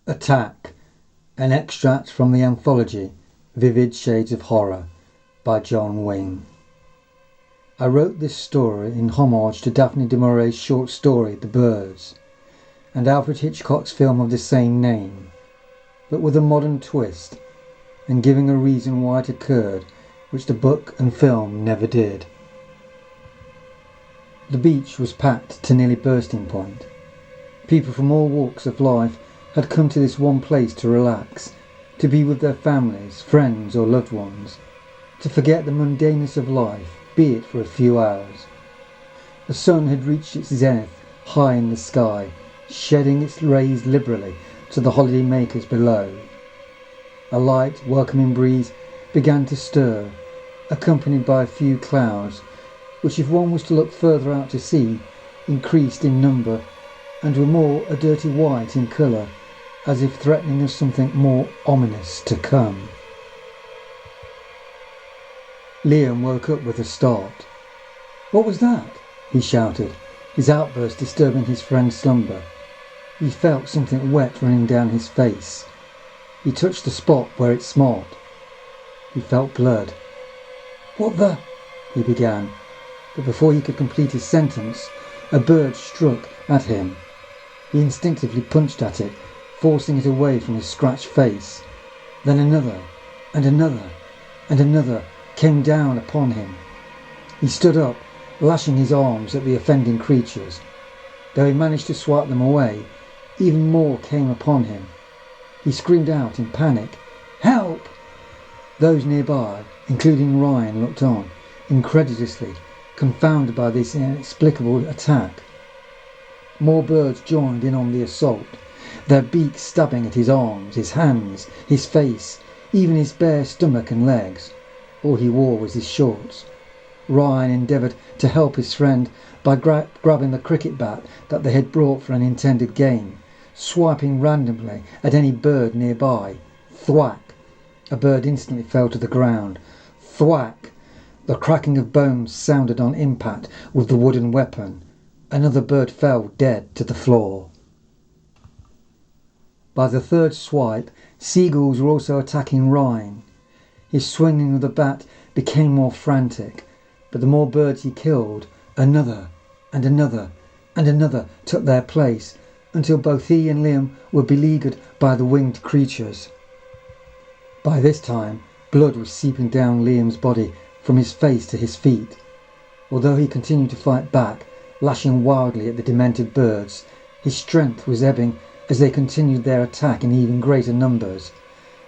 Attack, an extract from the anthology Vivid Shades of Horror by John Wing. I wrote this story in homage to Daphne du Maurier's short story The Birds and Alfred Hitchcock's film of the same name, but with a modern twist and giving a reason why it occurred which the book and film never did. The beach was packed to nearly bursting point. People from all walks of life had come to this one place to relax, to be with their families, friends or loved ones, to forget the mundaneness of life, be it for a few hours. The sun had reached its zenith high in the sky, shedding its rays liberally to the holiday makers below. A light, welcoming breeze began to stir, accompanied by a few clouds, which, if one was to look further out to sea, increased in number and were more a dirty white in colour, as if threatening of something more ominous to come. Liam woke up with a start. "What was that?" he shouted, his outburst disturbing his friend's slumber. He felt something wet running down his face. He touched the spot where it smart. He felt blood. "What the—" he began, but before he could complete his sentence, a bird struck at him. He instinctively punched at it, forcing it away from his scratched face. Then another, and another, and another came down upon him. He stood up, lashing his arms at the offending creatures. Though he managed to swipe them away, even more came upon him. He screamed out in panic, "Help!" Those nearby, including Ryan, looked on, incredulously, confounded by this inexplicable attack. More birds joined in on the assault, their beaks stabbing at his arms, his hands, his face, even his bare stomach and legs. All he wore was his shorts. Ryan endeavoured to help his friend by grabbing the cricket bat that they had brought for an intended game, swiping randomly at any bird nearby. Thwack! A bird instantly fell to the ground. Thwack! The cracking of bones sounded on impact with the wooden weapon. Another bird fell dead to the floor. By the third swipe, seagulls were also attacking Ryan. His swinging of the bat became more frantic, but the more birds he killed, another and another and another took their place, until both he and Liam were beleaguered by the winged creatures. By this time, blood was seeping down Liam's body from his face to his feet. Although he continued to fight back, lashing wildly at the demented birds, his strength was ebbing as they continued their attack in even greater numbers.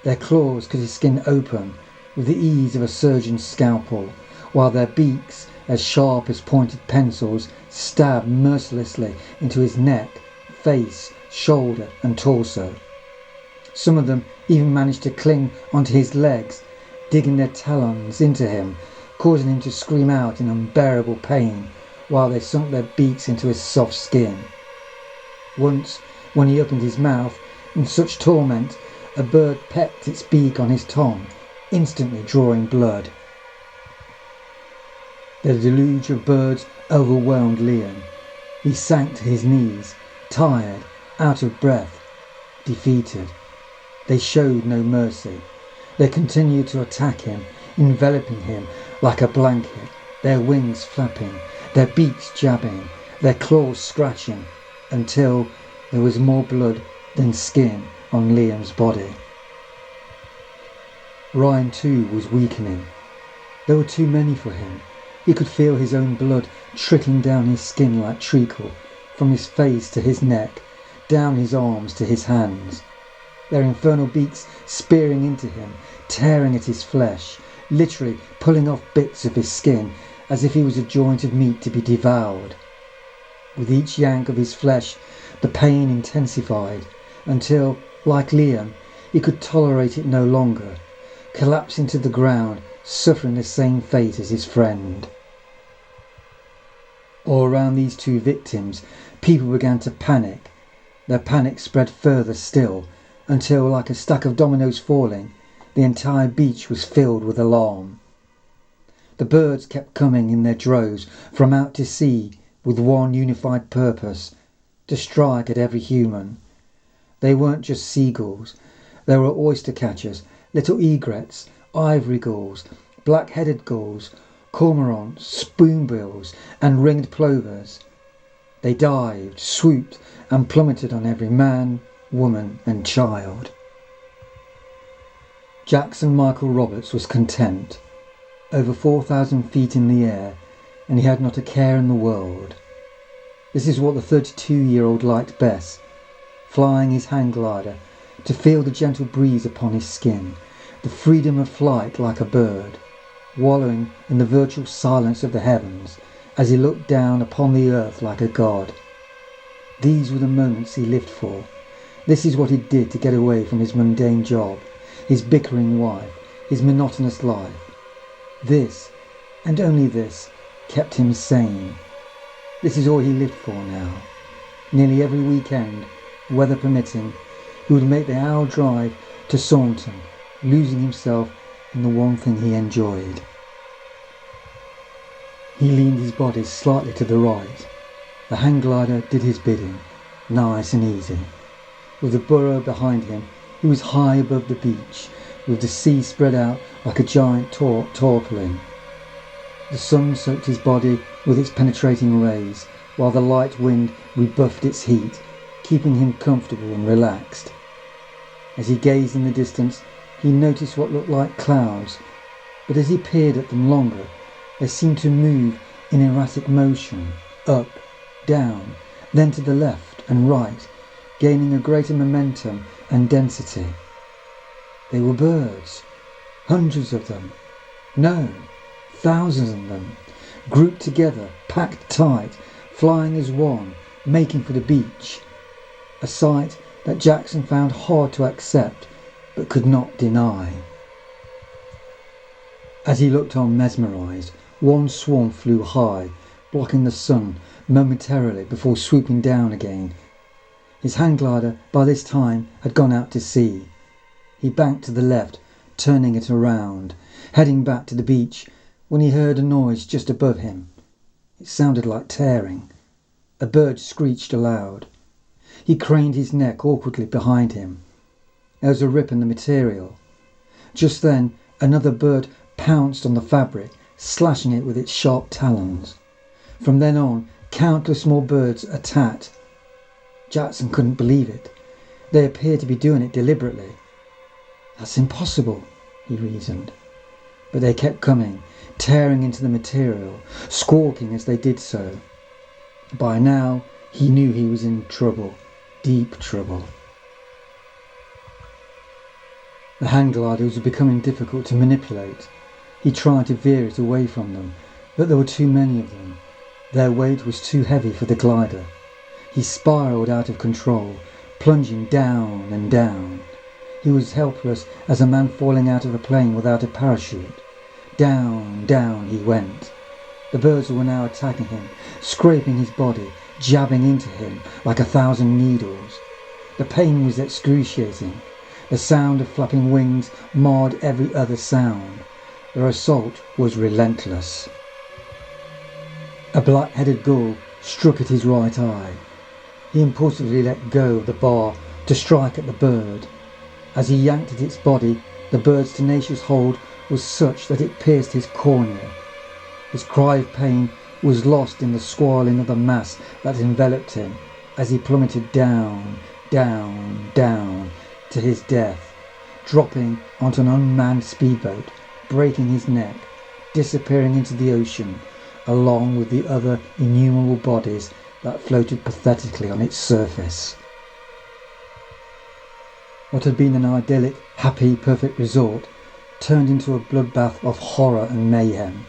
Their claws cut his skin open with the ease of a surgeon's scalpel, while their beaks, as sharp as pointed pencils, stabbed mercilessly into his neck, face, shoulder and torso. Some of them even managed to cling onto his legs, digging their talons into him, causing him to scream out in unbearable pain while they sunk their beaks into his soft skin. Once, when he opened his mouth in such torment, a bird pecked its beak on his tongue, instantly drawing blood. The deluge of birds overwhelmed Liam. He sank to his knees, tired, out of breath, defeated. They showed no mercy. They continued to attack him, enveloping him like a blanket, their wings flapping, their beaks jabbing, their claws scratching, until there was more blood than skin on Liam's body. Ryan too was weakening. There were too many for him. He could feel his own blood trickling down his skin like treacle, from his face to his neck, down his arms to his hands. Their infernal beaks spearing into him, tearing at his flesh, literally pulling off bits of his skin as if he was a joint of meat to be devoured. With each yank of his flesh, the pain intensified, until, like Liam, he could tolerate it no longer, collapsing to the ground, suffering the same fate as his friend. All around these two victims, people began to panic. Their panic spread further still, until, like a stack of dominoes falling, the entire beach was filled with alarm. The birds kept coming in their droves from out to sea with one unified purpose, to strike at every human. They weren't just seagulls. There were oyster catchers, little egrets, ivory gulls, black-headed gulls, cormorants, spoonbills, and ringed plovers. They dived, swooped, and plummeted on every man, woman, and child. Jackson Michael Roberts was content, over 4,000 feet in the air, and he had not a care in the world. This is what the 32-year-old liked best, flying his hang glider, to feel the gentle breeze upon his skin, the freedom of flight like a bird, wallowing in the virtual silence of the heavens as he looked down upon the earth like a god. These were the moments he lived for. This is what he did to get away from his mundane job, his bickering wife, his monotonous life. This, and only this, kept him sane. This is all he lived for now. Nearly every weekend, weather permitting, he would make the hour drive to Saunton, losing himself in the one thing he enjoyed. He leaned his body slightly to the right. The hang glider did his bidding, nice and easy. With the burrow behind him, he was high above the beach, with the sea spread out like a giant tarpaulin. The sun soaked his body with its penetrating rays, while the light wind rebuffed its heat, keeping him comfortable and relaxed. As he gazed in the distance, he noticed what looked like clouds, but as he peered at them longer, they seemed to move in erratic motion, up, down, then to the left and right, gaining a greater momentum and density. They were birds, hundreds of them. No, thousands of them, grouped together, packed tight, flying as one, making for the beach. A sight that Jackson found hard to accept, but could not deny. As he looked on mesmerised, one swarm flew high, blocking the sun momentarily before swooping down again. His hang glider by this time had gone out to sea. He banked to the left, turning it around, heading back to the beach, when he heard a noise just above him. It sounded like tearing. A bird screeched aloud. He craned his neck awkwardly behind him. There was a rip in the material. Just then, another bird pounced on the fabric, slashing it with its sharp talons. From then on, countless more birds attacked. Jackson couldn't believe it. They appeared to be doing it deliberately. That's impossible, he reasoned. But they kept coming, tearing into the material, squawking as they did so. By now, he knew he was in trouble, deep trouble. The hang glider was becoming difficult to manipulate. He tried to veer it away from them, but there were too many of them. Their weight was too heavy for the glider. He spiraled out of control, plunging down and down. He was helpless as a man falling out of a plane without a parachute. Down, down he went. The birds were now attacking him, scraping his body, jabbing into him like 1,000 needles. The pain was excruciating. The sound of flapping wings marred every other sound. Their assault was relentless. A black-headed gull struck at his right eye. He impulsively let go of the bar to strike at the bird. As he yanked at its body, the bird's tenacious hold was such that it pierced his cornea. His cry of pain was lost in the swirling of the mass that enveloped him as he plummeted down, down, down to his death, dropping onto an unmanned speedboat, breaking his neck, disappearing into the ocean, along with the other innumerable bodies that floated pathetically on its surface. What had been an idyllic, happy, perfect resort turned into a bloodbath of horror and mayhem.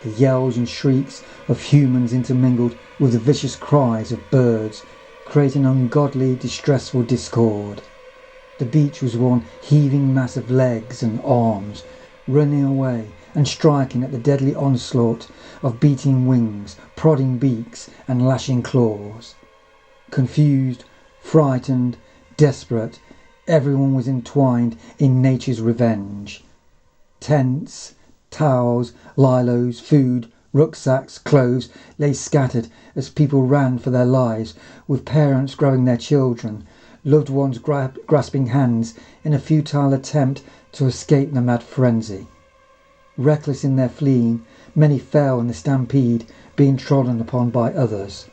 The yells and shrieks of humans intermingled with the vicious cries of birds, creating ungodly, distressful discord. The beach was one heaving mass of legs and arms, running away and striking at the deadly onslaught of beating wings, prodding beaks and lashing claws. Confused, frightened, desperate, everyone was entwined in nature's revenge. Tents, towels, lilos, food, rucksacks, clothes lay scattered as people ran for their lives, with parents grabbing their children, loved ones grasping hands in a futile attempt to escape the mad frenzy. Reckless in their fleeing, many fell in the stampede, being trodden upon by others.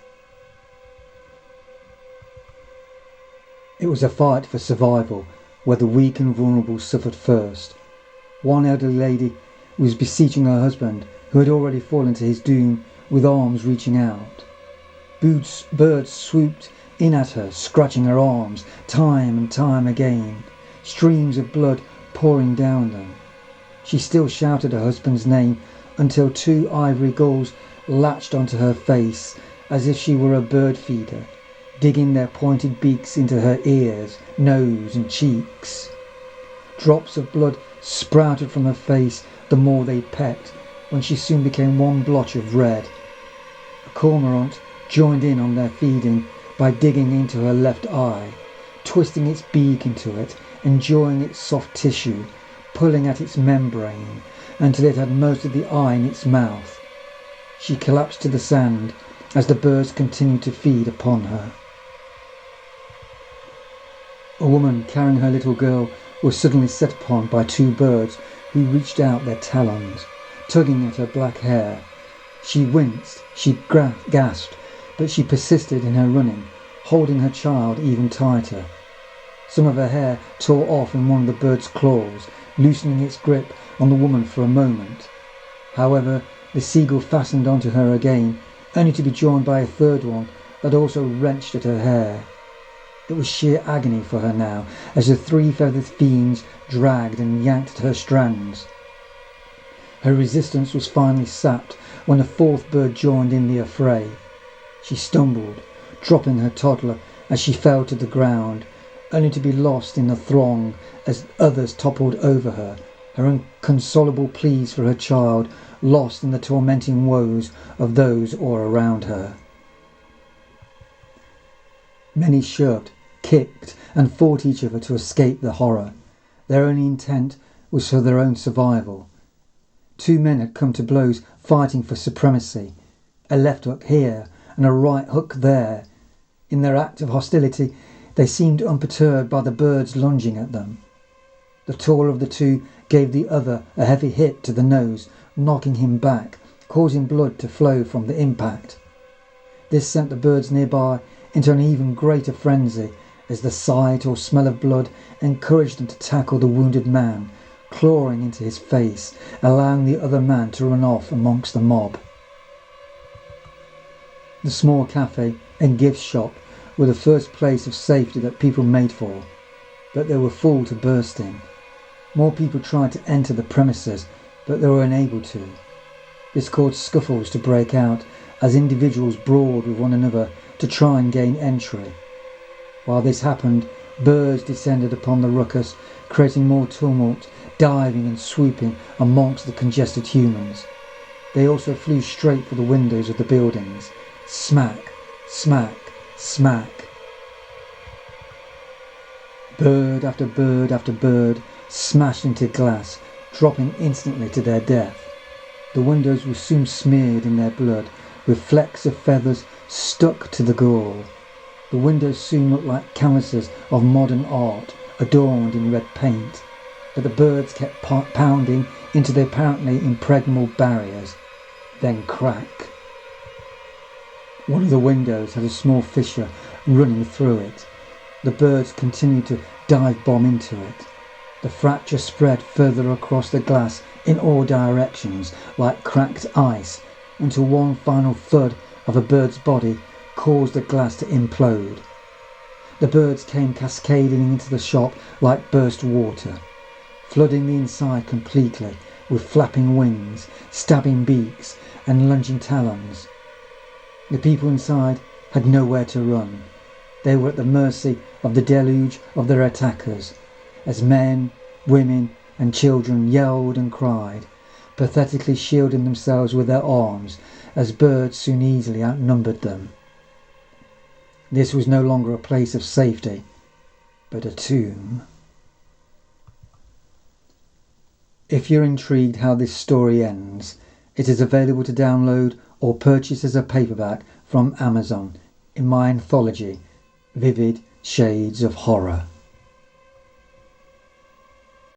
It was a fight for survival, where the weak and vulnerable suffered first. One elderly lady was beseeching her husband, who had already fallen to his doom, with arms reaching out. Birds swooped in at her, scratching her arms, time and time again, streams of blood pouring down them. She still shouted her husband's name until 2 ivory gulls latched onto her face as if she were a bird feeder, digging their pointed beaks into her ears, nose and cheeks. Drops of blood sprouted from her face the more they pecked, when she soon became one blotch of red. A cormorant joined in on their feeding by digging into her left eye, twisting its beak into it, enjoying its soft tissue, pulling at its membrane until it had most of the eye in its mouth. She collapsed to the sand as the birds continued to feed upon her. A woman carrying her little girl was suddenly set upon by 2 birds who reached out their talons, tugging at her black hair. She winced, she gasped, but she persisted in her running, holding her child even tighter. Some of her hair tore off in one of the bird's claws, loosening its grip on the woman for a moment. However, the seagull fastened onto her again, only to be joined by a third one that also wrenched at her hair. It was sheer agony for her now, as the 3 feathered fiends dragged and yanked at her strands. Her resistance was finally sapped when a 4th bird joined in the affray. She stumbled, dropping her toddler as she fell to the ground, only to be lost in the throng as others toppled over her, her inconsolable pleas for her child lost in the tormenting woes of those all around her. Many shoved, kicked, and fought each other to escape the horror. Their only intent was for their own survival. 2 men had come to blows fighting for supremacy, a left hook here and a right hook there. In their act of hostility, they seemed unperturbed by the birds lunging at them. The taller of the 2 gave the other a heavy hit to the nose, knocking him back, causing blood to flow from the impact. This sent the birds nearby into an even greater frenzy, as the sight or smell of blood encouraged them to tackle the wounded man, clawing into his face, allowing the other man to run off amongst the mob. The small cafe and gift shop were the first place of safety that people made for, but they were full to bursting. More people tried to enter the premises, but they were unable to. This caused scuffles to break out as individuals brawled with one another to try and gain entry. While this happened, birds descended upon the ruckus, creating more tumult, diving and swooping amongst the congested humans. They also flew straight for the windows of the buildings. Smack, smack, smack. Bird after bird after bird smashed into glass, dropping instantly to their death. The windows were soon smeared in their blood, with flecks of feathers stuck to the gore. The windows soon looked like canvases of modern art, adorned in red paint, but the birds kept pounding into the apparently impregnable barriers. Then crack. One of the windows had a small fissure running through it. The birds continued to dive bomb into it. The fracture spread further across the glass in all directions like cracked ice, until one final thud of a bird's body caused the glass to implode. The birds came cascading into the shop like burst water, flooding the inside completely with flapping wings, stabbing beaks and lunging talons. The people inside had nowhere to run. They were at the mercy of the deluge of their attackers, as men, women and children yelled and cried, pathetically shielding themselves with their arms, as birds soon easily outnumbered them. This was no longer a place of safety, but a tomb. If you're intrigued how this story ends, it is available to download or purchase as a paperback from Amazon in my anthology, Vivid shades of horror.